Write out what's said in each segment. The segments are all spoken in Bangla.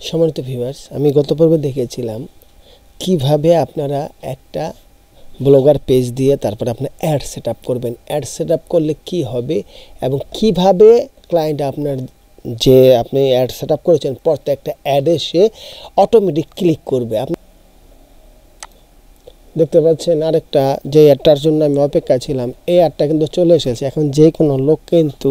সম্মানিত ভিউয়ার্স, আমি গত পর্বে দেখিয়েছিলাম কিভাবে আপনারা একটা ব্লগার পেজ দিয়ে তারপরে আপনি অ্যাড সেটআপ করবেন। অ্যাড সেটআপ করলে কি হবে এবং কিভাবে ক্লায়েন্ট আপনার যে আপনি অ্যাড সেটআপ করেছেন প্রত্যেকটা অ্যাডে সে অটোমেটিক ক্লিক করবে। আপনি দেখতে পাচ্ছেন আরেকটা যে অ্যাডটার জন্য আমি অপেক্ষা ছিলাম, এই অ্যাডটা কিন্তু চলে এসেছে। এখন যে কোনো লোক কিন্তু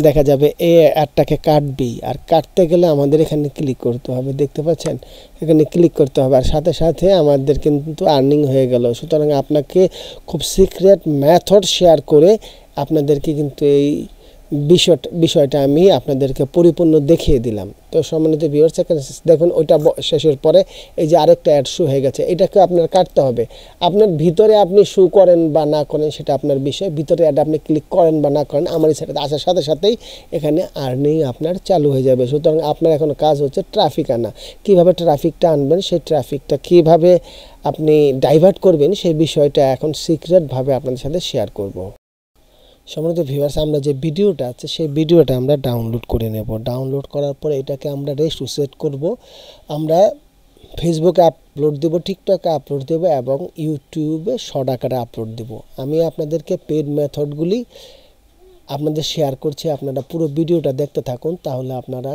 দেখা যাবে এই অ্যাডটাকে কাটবেই, আর কাটতে গেলে আমাদের এখানে ক্লিক করতে হবে। দেখতে পাচ্ছেন এখানে ক্লিক করতে হবে, আর সাথে সাথে আমাদের কিন্তু আর্নিং হয়ে গেল। সুতরাং আপনাকে খুব সিক্রেট মেথড শেয়ার করে আপনাদেরকে কিন্তু এই বিষয়টা আমি আপনাদেরকে পরিপূর্ণ দেখিয়ে দিলাম। তো সম্মানিত ভিউয়ার্স, দেখুন ওইটা শেষের পরে এই যে আরেকটা অ্যাড শু হয়ে গেছে, এটাকে আপনার কাটতে হবে। আপনার ভিতরে আপনি শু করেন বা না করেন সেটা আপনার বিষয়, ভিতরে অ্যাড আপনি ক্লিক করেন বা না করেন আমার এই সাথে আসার সাথে সাথেই এখানে আর্নিং আপনার চালু হয়ে যাবে। সুতরাং আপনার এখন কাজ হচ্ছে ট্রাফিক আনা। কীভাবে ট্রাফিকটা আনবেন, সেই ট্রাফিকটা কীভাবে আপনি ডাইভার্ট করবেন সেই বিষয়টা এখন সিক্রেটভাবে আপনাদের সাথে শেয়ার করব। সম্মানিত ভিউয়ার্স, আমরা যে ভিডিওটা আছে সেই ভিডিওটা আমরা ডাউনলোড করে নেব। ডাউনলোড করার পরে এটাকে আমরা রেস্ট সেট করব। আমরা ফেসবুকে আপলোড দেব, টিকটকে আপলোড দেব এবং ইউটিউবে শর্ট আকারে আপলোড দেব। আমি আপনাদেরকে পেড মেথডগুলি আপনাদের শেয়ার করছি, আপনারা পুরো ভিডিওটা দেখতে থাকুন, তাহলে আপনারা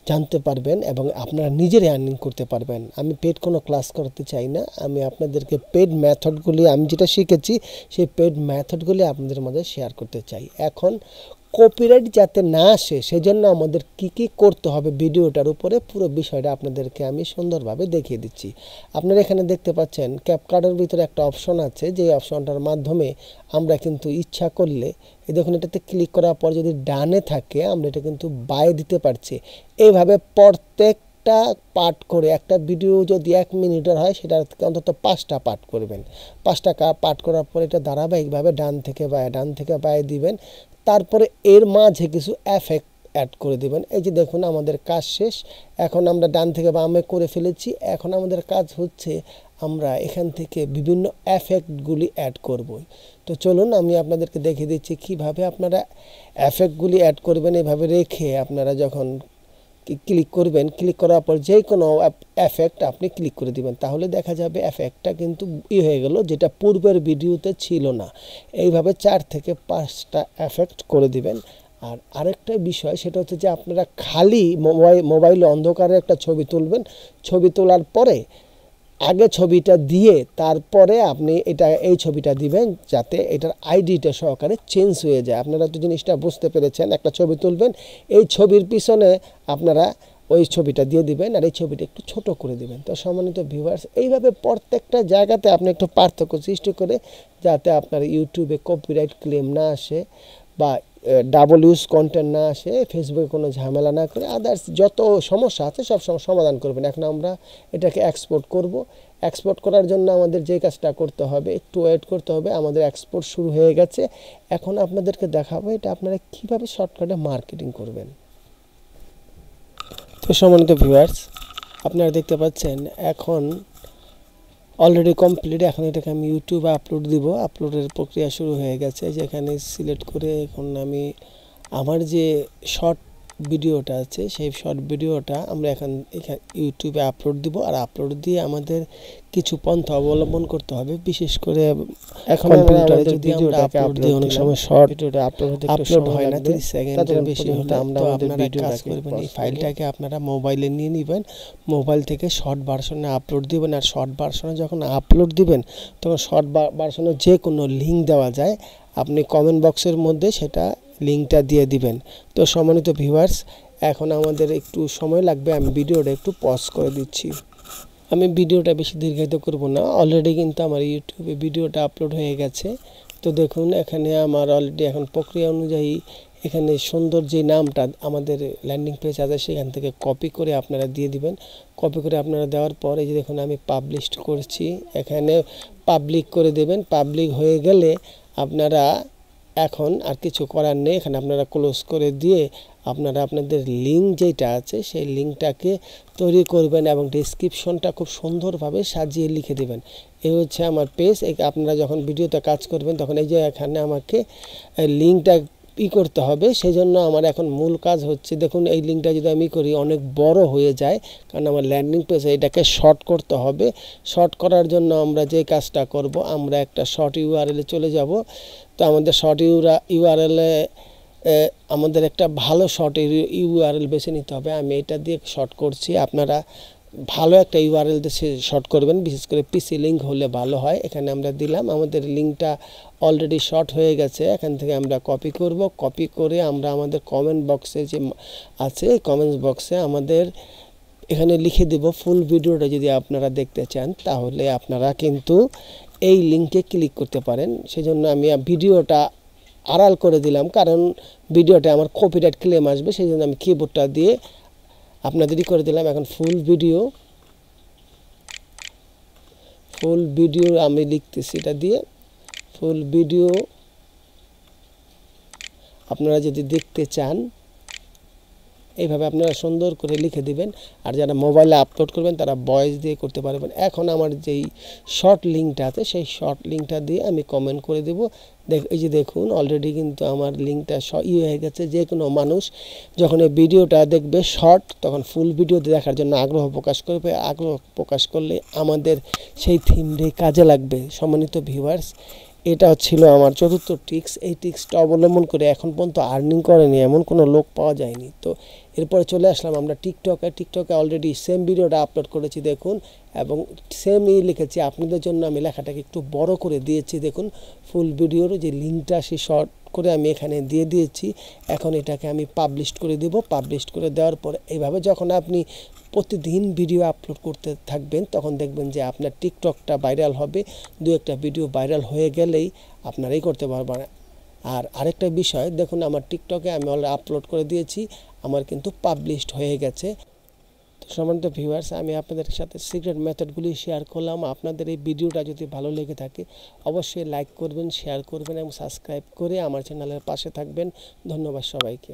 জানতে পারবেন এবং আপনারা নিজেরাই আর্নিং করতে পারবেন। আমি পেড কোনো ক্লাস করতে চাই না, আমি আপনাদেরকে পেড মেথডগুলি আমি যেটা শিখেছি সেই পেড মেথডগুলি আপনাদের মধ্যে শেয়ার করতে চাই। এখন কপিরাইট যাতে না আসে সেজন্য আমাদের কি করতে হবে ভিডিওটার উপরে পুরো বিষয়টা আপনাদেরকে আমি সুন্দরভাবে দেখিয়ে দিচ্ছি। আপনারা এখানে দেখতে পাচ্ছেন ক্যাপকাটের ভিতরে একটা অপশন আছে, যে অপশনটার মাধ্যমে আমরা কিন্তু ইচ্ছা করলে এই দেখুন এটাতে ক্লিক করার পর যদি ডানে থাকে আমরা এটা কিন্তু বাই দিতে পারছি। এইভাবে প্রত্যেকটা পার্ট করে একটা ভিডিও যদি 1 মিনিটের হয় সেটা অন্তত 5টা পার্ট করবেন। 5টা পার্ট করার পর এটা ধারাবাহিকভাবে ডান থেকে বায়ে দিবেন। তারপরে এর মাঝে কিছু এফেক্ট অ্যাড করে দিবেন। এই যে দেখুন আমাদের কাজ শেষ, এখন আমরা ডান থেকে বামে করে ফেলেছি। এখন আমাদের কাজ হচ্ছে আমরা এখান থেকে বিভিন্ন এফেক্টগুলি অ্যাড করব। তো চলুন আমি আপনাদেরকে দেখিয়ে দিচ্ছি কিভাবে আপনারা এফেক্টগুলি অ্যাড করবেন। এভাবে রেখে আপনারা যখন ক্লিক করবেন, ক্লিক করার পর যে কোনো এফেক্ট আপনি ক্লিক করে দিবেন, তাহলে দেখা যাবে এফেক্টটা কিন্তু হয়ে গেল, যেটা পূর্বের ভিডিওতে ছিল না। এইভাবে 4 থেকে 5টা এফেক্ট করে দিবেন। আর আরেকটা বিষয় সেটা হচ্ছে যে আপনারা খালি মোবাইলে অন্ধকারে একটা ছবি তুলবেন। ছবি তোলার পরে আগে ছবিটা দিয়ে তারপরে আপনি এই ছবিটা দিবেন, যাতে এটার আইডিটা সহকারে চেঞ্জ হয়ে যায়। আপনারা তো জিনিসটা বুঝতে পেরেছেন। একটা ছবি তুলবেন, এই ছবির পিছনে আপনারা ওই ছবিটা দিয়ে দিবেন আর এই ছবিটা একটু ছোট করে দিবেন। তো সম্মানিত ভিউয়ার্স, এইভাবে প্রত্যেকটা জায়গাতে আপনি একটু পার্থক্য সৃষ্টি করে যাতে আপনার ইউটিউবে কপিরাইট ক্লেম না আসে বা ডাবল ইউজ কন্টেন্ট না আসে, ফেসবুকে কোনো ঝামেলা না করে আদার্স যত সমস্যা আছে সব সমাধান করবেন। এখন আমরা এটাকে এক্সপোর্ট করব। এক্সপোর্ট করার জন্য আমাদের যে কাজটা করতে হবে, একটু ওয়েট করতে হবে। আমাদের এক্সপোর্ট শুরু হয়ে গেছে। এখন আপনাদেরকে দেখাবো এটা আপনারা কীভাবে শর্টকাটে মার্কেটিং করবেন। তো সম্মানিত ভিউয়ার্স, আপনারা দেখতে পাচ্ছেন এখন অলরেডি কমপ্লিট। এখন এটাকে আমি ইউটিউবে আপলোড দিব। আপলোডের প্রক্রিয়া শুরু হয়ে গেছে। যেখানে সিলেক্ট করে এখন আমি আমার যে শর্ট ভিডিওটা আছে সেই শর্ট ভিডিওটা আমরা এখানে ইউটিউবে আপলোড দিব। আর আপলোড দিয়ে আমাদের কিছু পন্থা অবলম্বন করতে হবে। বিশেষ করে এখন কম্পিউটারে যদি আমরা আপলোড দিই অনেক সময় শর্ট ভিডিওটা আপলোড হয় না, 30 সেকেন্ডের বেশি হলে আমরা আমাদের ভিডিওটা করবেন। এই ফাইলটাকে আপনারা মোবাইলে নিয়ে নেবেন, মোবাইল থেকে শর্ট ভার্সনে আপলোড দিবেন। আর শর্ট ভার্সনে যখন আপলোড দিবেন তখন শর্ট ভার্সনে যে কোনো লিঙ্ক দেওয়া যায়, আপনি কমেন্ট বক্সের মধ্যে সেটা লিঙ্কটা দিয়ে দিবেন। তো সম্মানিত ভিউয়ার্স, এখন আমাদের একটু সময় লাগবে, আমি ভিডিওটা একটু পজ করে দিচ্ছি। আমি ভিডিওটা বেশি দীর্ঘায়িত করব না, অলরেডি কিন্তু আমার ইউটিউবে ভিডিওটা আপলোড হয়ে গেছে। তো দেখুন এখানে আমার অলরেডি এখন প্রক্রিয়া অনুযায়ী এখানে সুন্দর যে নামটা আমাদের ল্যান্ডিং পেজ আছে সেখান থেকে কপি করে আপনারা দিয়ে দিবেন। কপি করে আপনারা দেওয়ার পর এই যে দেখুন আমি পাবলিশ করছি, এখানে পাবলিক করে দেবেন। পাবলিক হয়ে গেলে আপনারা এখন আর কিছু করার নেই, এখানে আপনারা ক্লোজ করে দিয়ে আপনারা আপনাদের লিঙ্ক যেটা আছে সেই লিঙ্কটাকে তৈরি করবেন এবং ডেসক্রিপশনটা খুব সুন্দরভাবে সাজিয়ে লিখে দেবেন। এই হচ্ছে আমার পেজ। আপনারা যখন ভিডিওতে কাজ করবেন তখন এই যে এখানে আমাকে লিঙ্কটা করতে হবে। সেই জন্য আমার এখন মূল কাজ হচ্ছে, দেখুন এই লিঙ্কটা যদি আমি করি অনেক বড় হয়ে যায়, কারণ আমার ল্যান্ডিং পেজে এটাকে শর্ট করতে হবে। শর্ট করার জন্য আমরা যে কাজটা করব, আমরা একটা শর্ট ইউআরএলে চলে যাব। তো আমাদের শর্ট ইউআরএলে আমাদের একটা ভালো শর্ট ইউআরএল বেছে নিতে হবে। আমি এটা দিয়ে শর্ট করছি, আপনারা ভালো একটা ইউআরএল দিয়ে শর্ট করবেন, বিশেষ করে পিসি লিঙ্ক হলে ভালো হয়। এখানে আমরা দিলাম, আমাদের লিঙ্কটা অলরেডি শর্ট হয়ে গেছে। এখান থেকে আমরা কপি করব, কপি করে আমরা আমাদের কমেন্ট বক্সে যে আছে কমেন্টস বক্সে আমাদের এখানে লিখে দেব ফুল ভিডিওটা যদি আপনারা দেখতে চান, তাহলে আপনারা কিন্তু এই লিঙ্কে ক্লিক করতে পারেন। সেজন্য আমি ভিডিওটা আড়াল করে দিলাম, কারণ ভিডিওটা আমার কপিরাইট ক্লেম আসবে, সেই জন্য আমি কিবোর্ডটা দিয়ে আপনাদেরই করে দিলাম। এখন ফুল ভিডিও আমি লিখতেছি, এটা দিয়ে ফুল ভিডিও আপনারা যদি দেখতে চান এইভাবে আপনারা সুন্দর করে লিখে দিবেন। আর যারা মোবাইলে আপলোড করবেন তারা ভয়েস দিয়ে করতে পারবেন। এখন আমার যেই শর্ট লিঙ্কটা আছে সেই শর্ট লিঙ্কটা দিয়ে আমি কমেন্ট করে দেব। এই যে দেখুন অলরেডি কিন্তু আমার লিঙ্কটা হয়ে গেছে। যে কোনো মানুষ যখন এই ভিডিওটা দেখবে শর্ট, তখন ফুল ভিডিও দেখার জন্য আগ্রহ প্রকাশ করবে। আগ্রহ প্রকাশ করলে আমাদের সেই থিমটাই কাজে লাগবে। সম্মানিত ভিউয়ার্স, এটা ছিল আমার চতুর্থ ট্রিক্স। এই ট্রিক্সটা অবলম্বন করে এখন পর্যন্ত আর্নিং করেনি এমন কোনো লোক পাওয়া যায়নি। তো এরপরে চলে আসলাম আমরা টিকটকে অলরেডি সেম ভিডিওটা আপলোড করেছি দেখুন, এবং সেমই লিখেছি। আপনাদের জন্য আমি লেখাটাকে একটু বড় করে দিয়েছি। দেখুন ফুল ভিডিওর যে লিঙ্কটা সেই শর্ট করে আমি এখানে দিয়ে দিয়েছি। এখন এটাকে আমি পাবলিশ করে দেব। পাবলিশ করে দেওয়ার পর এইভাবে যখন আপনি প্রতিদিন ভিডিও আপলোড করতে থাকবেন, তখন দেখবেন যে আপনার টিকটকটা ভাইরাল হবে। দু একটা ভিডিও ভাইরাল হয়ে গেলেই আপনারাই করতে পারবেন। আর আরেকটা বিষয় দেখুন, আমার টিকটকে আমি অলরেডি আপলোড করে দিয়েছি, আমার কিন্তু পাবলিশড হয়ে গেছে। তো সম্মানিত ভিউয়ার্স, আমি আপনাদের সাথে সিক্রেট মেথডগুলি শেয়ার করলাম। আপনাদের এই ভিডিওটা যদি ভালো লেগে থাকে অবশ্যই লাইক করবেন, শেয়ার করবেন এবং সাবস্ক্রাইব করে আমার চ্যানেলের পাশে থাকবেন। ধন্যবাদ সবাইকে।